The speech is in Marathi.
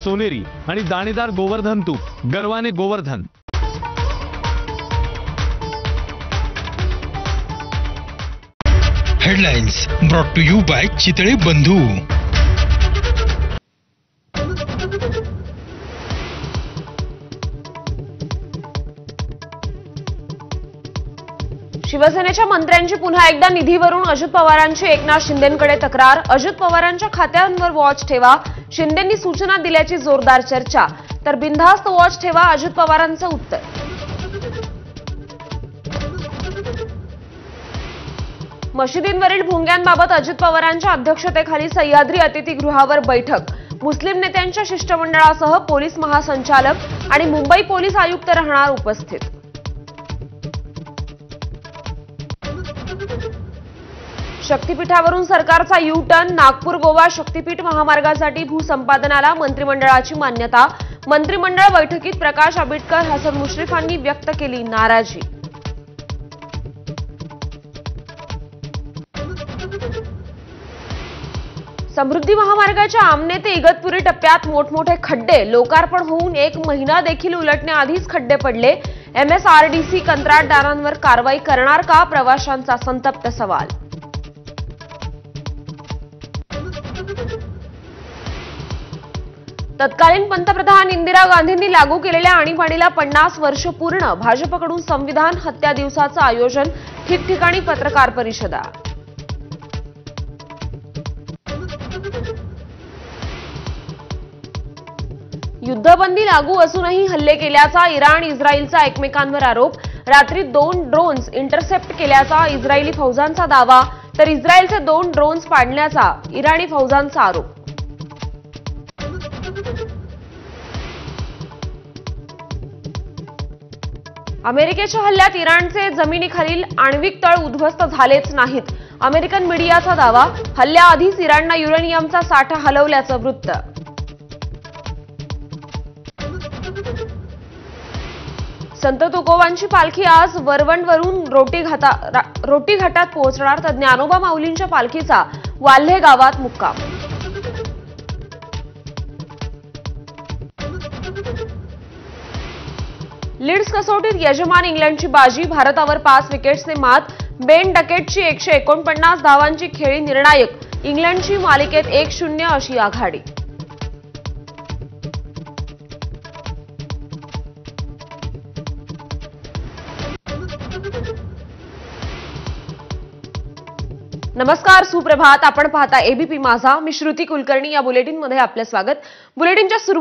सोनेरी आणि दाणेदार गोवर्धन तूप गर्वाने Govardhan. Headlines brought to you by Chitale Bandhu. शिवसेनेच्या मंत्र्यांची पुन्हा एकदा निधीवरून अजित पवारांची एकनाथ शिंदेंकडे तक्रार। अजित पवारांच्या खात्यांवर वॉच ठेवा, शिंदेंनी सूचना दिल्याची जोरदार चर्चा। तर बिनधास्त वॉच ठेवा, अजित पवारांचं उत्तर। मशिदींवरील भोंग्यांबाबत अजित पवारांच्या अध्यक्षतेखाली सह्याद्री अतिथीगृहावर बैठक। मुस्लिम नेत्यांच्या शिष्टमंडळासह पोलीस महासंचालक आणि मुंबई पोलीस आयुक्त राहणार उपस्थित। शक्तीपीठावरून सरकारचा यू टर्न, नागपूर गोवा शक्तीपीठ महामार्गासाठी भूसंपादनाला मंत्रिमंडळाची मान्यता। मंत्रिमंडळ बैठकीत प्रकाश आंबेडकर, हसन मुश्रीफांनी व्यक्त केली नाराजी। समृद्धी महामार्गाच्या आमने ते इगतपुरी टप्प्यात मोठमोठे खड्डे। लोकार्पण होऊन 1 महिना देखील उलटण्याआधीच खड्डे पडले। MSRDC कंत्राटदारांवर कारवाई करणार का? प्रवाशांचा संतप्त सवाल। तत्कालीन पंतप्रधान इंदिरा गांधींनी लागू केलेल्या आणीबाणीला 50 वर्ष पूर्ण। भाजपकडून संविधान हत्या दिवसाचं आयोजन, ठिकठिकाणी पत्रकार परिषदा। युद्धबंदी लागू असूनही हल्ले केल्याचा इराण इस्रायलचा एकमेकांवर आरोप। रात्री 2 ड्रोन्स इंटरसेप्ट केल्याचा इस्रायली फौजांचा दावा, तर इस्रायलचे 2 ड्रोन्स पाडण्याचा इराणी फौजांचा आरोप। अमेरिकेच्या हल्ल्यात इराणचे जमिनीखालील आण्विक तळ उद्ध्वस्त झालेच नाहीत। अमेरिकन मीडियाचा दावा, हल्ल्याआधीच इराणनं युरेनियमचा साठा हलवल्याचं वृत्त। संत तुकोबांची पालखी आज वरवंडवरून रोटी घाटात पोहोचणार, तर ज्ञानोबा माऊलींच्या पालखीचा वाल्हे गावात मुक्काम। लीड्स कसोटीत यजमान इंग्लंडची बाजी, भारतावर 5 विकेट्सने मात। बेन डकेटची 149 धावांची खेळी निर्णायक, इंग्लंडची मालिकेत 1-0 अशी आघाडी। नमस्कार, सुप्रभात। आपण पाहता एबीपी माझा। मी श्रुती कुलकर्णी। या बुलेटिनमध्ये आपले स्वागत। बुलेटिनच्या